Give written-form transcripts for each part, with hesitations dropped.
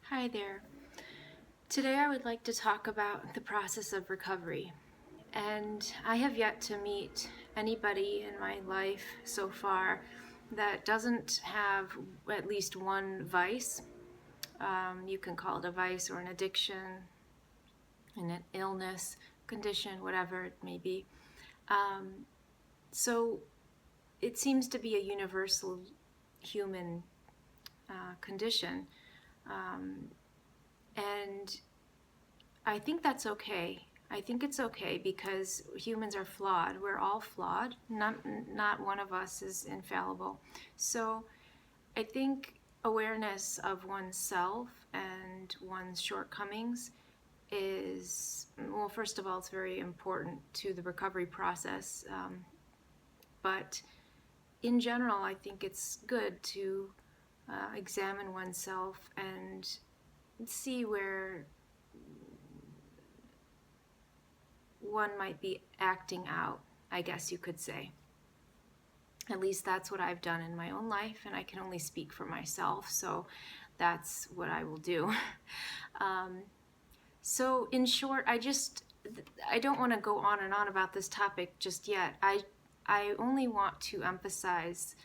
Hi there. Today I would like to talk about the process of recovery. And I have yet to meet anybody in my life so far that doesn't have at least one vice. You can call it a vice or an addiction, an illness, condition, whatever it may be. So it seems to be a universal human condition. And I think that's okay. I think it's okay because humans are flawed. We're all flawed. Not one of us is infallible. So I think awareness of oneself and one's shortcomings is, well, first of all, it's very important to the recovery process. But in general, I think it's good to examine oneself and see where one might be acting out, I guess you could say. At least that's what I've done in my own life, and I can only speak for myself, so that's what I will do. So in short, I don't want to go on and on about this topic just yet. I only want to emphasize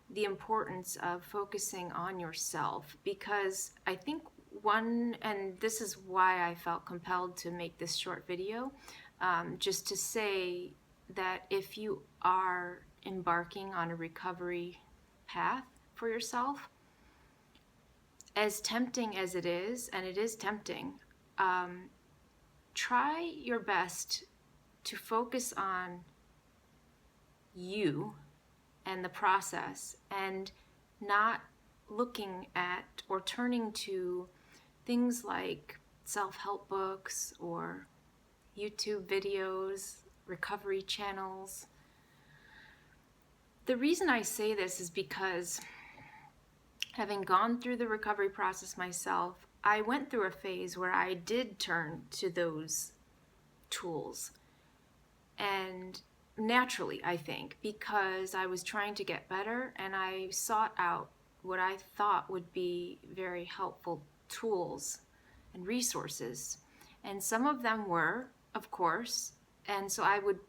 the importance of focusing on yourself, because I think and this is why I felt compelled to make this short video, just to say that if you are embarking on a recovery path for yourself, as tempting as it is, and it is tempting, try your best to focus on you and the process, and not looking at or turning to things like self-help books or YouTube videos, recovery channels. The reason I say this is because, having gone through the recovery process myself, I went through a phase where I did turn to those tools. And naturally, I think, because I was trying to get better and I sought out what I thought would be very helpful tools and resources. And some of them were, of course, and so I would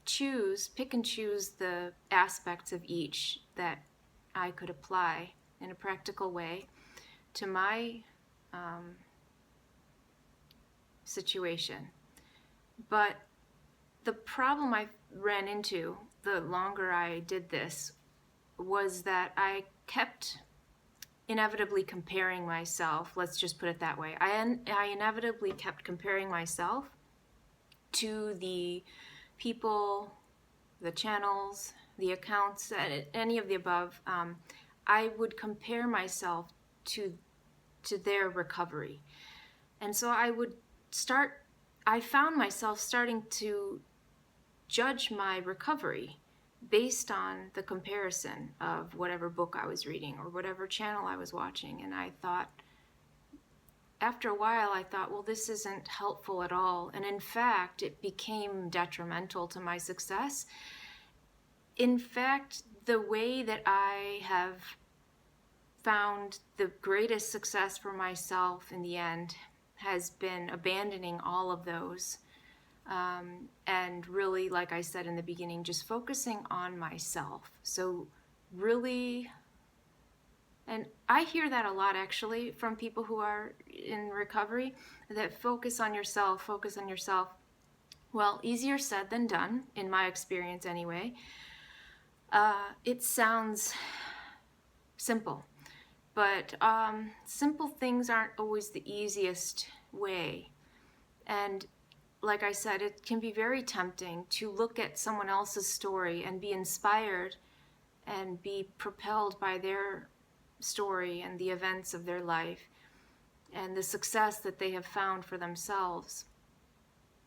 pick and choose the aspects of each that I could apply in a practical way to my situation. But the problem I ran into the longer I did this was that I kept inevitably comparing myself. Let's just put it that way. I inevitably kept comparing myself to the people, the channels, the accounts, any of the above. I would compare myself to their recovery. And so I found myself starting to judge my recovery based on the comparison of whatever book I was reading or whatever channel I was watching. And after a while, I thought, well, this isn't helpful at all. And in fact, it became detrimental to my success. In fact, the way that I have found the greatest success for myself in the end has been abandoning all of those. And really, like I said in the beginning, just focusing on myself. So really, and I hear that a lot actually from people who are in recovery, that focus on yourself, focus on yourself. Well, easier said than done, in my experience anyway. It sounds simple, but simple things aren't always the easiest way. And like I said, it can be very tempting to look at someone else's story and be inspired and be propelled by their story and the events of their life and the success that they have found for themselves.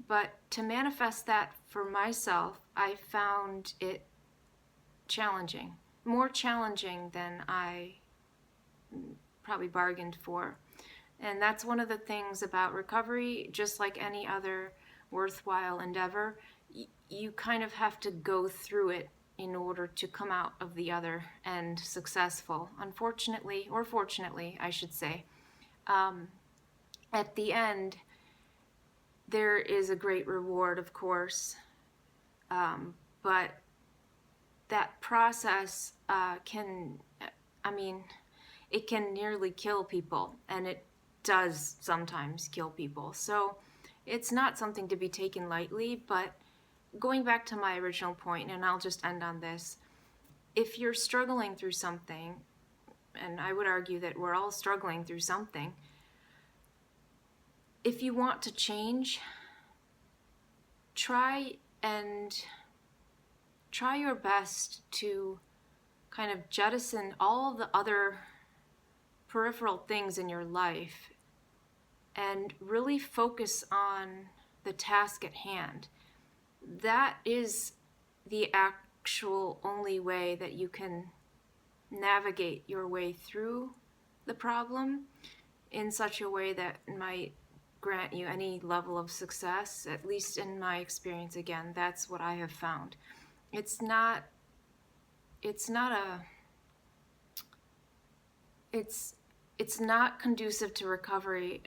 But to manifest that for myself, I found it challenging, more challenging than I probably bargained for. And that's one of the things about recovery. Just like any other worthwhile endeavor, you kind of have to go through it in order to come out of the other end successful. Unfortunately, or fortunately, I should say, At the end, there is a great reward, of course, but that process it can nearly kill people, and it does sometimes kill people. So it's not something to be taken lightly, but going back to my original point, and I'll just end on this, if you're struggling through something, and I would argue that we're all struggling through something, if you want to change, try your best to kind of jettison all the other peripheral things in your life and really focus on the task at hand. That is the actual only way that you can navigate your way through the problem in such a way that might grant you any level of success. At least in my experience, again, that's what I have found. It's not conducive to recovery.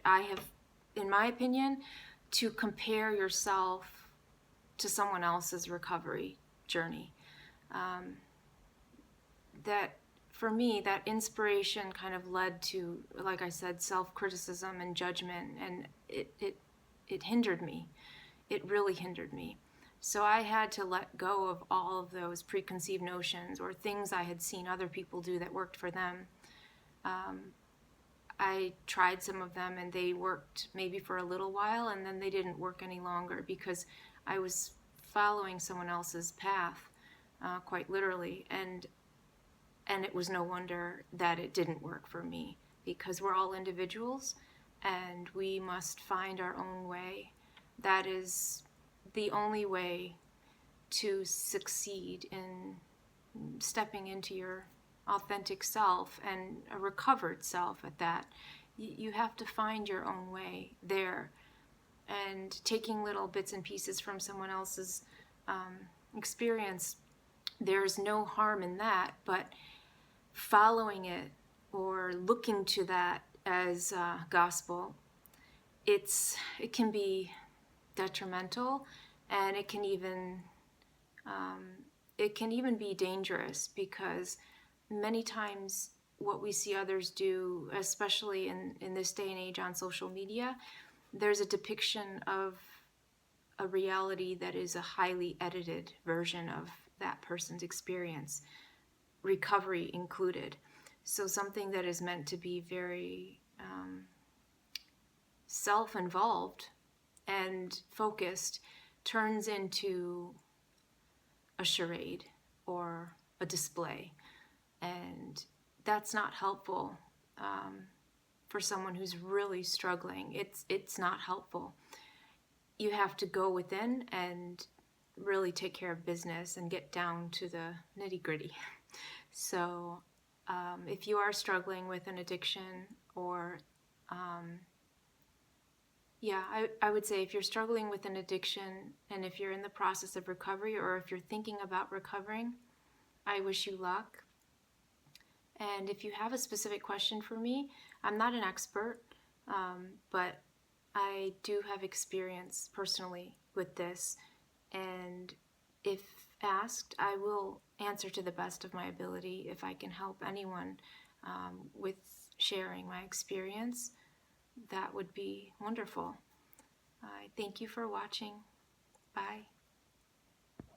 In my opinion, to compare yourself to someone else's recovery journey. That for me, that inspiration kind of led to, like I said, self-criticism and judgment, and it hindered me. It really hindered me. So I had to let go of all of those preconceived notions or things I had seen other people do that worked for them. I tried some of them and they worked maybe for a little while, and then they didn't work any longer because I was following someone else's path, quite literally. And it was no wonder that it didn't work for me, because we're all individuals and we must find our own way. That is the only way to succeed in stepping into your authentic self, and a recovered self at that. You have to find your own way there, and taking little bits and pieces from someone else's experience, there's no harm in that, but following it or looking to that as gospel, it can be detrimental, and it can even be dangerous, because many times what we see others do, especially in this day and age on social media, there's a depiction of a reality that is a highly edited version of that person's experience, recovery included. So something that is meant to be very self-involved and focused turns into a charade or a display. And that's not helpful for someone who's really struggling. It's not helpful. You have to go within and really take care of business and get down to the nitty-gritty. So if you are struggling with an addiction, or I would say if you're struggling with an addiction, and if you're in the process of recovery, or if you're thinking about recovering, I wish you luck. And if you have a specific question for me, I'm not an expert, but I do have experience personally with this. And if asked, I will answer to the best of my ability. If I can help anyone with sharing my experience, that would be wonderful. I thank you for watching. Bye.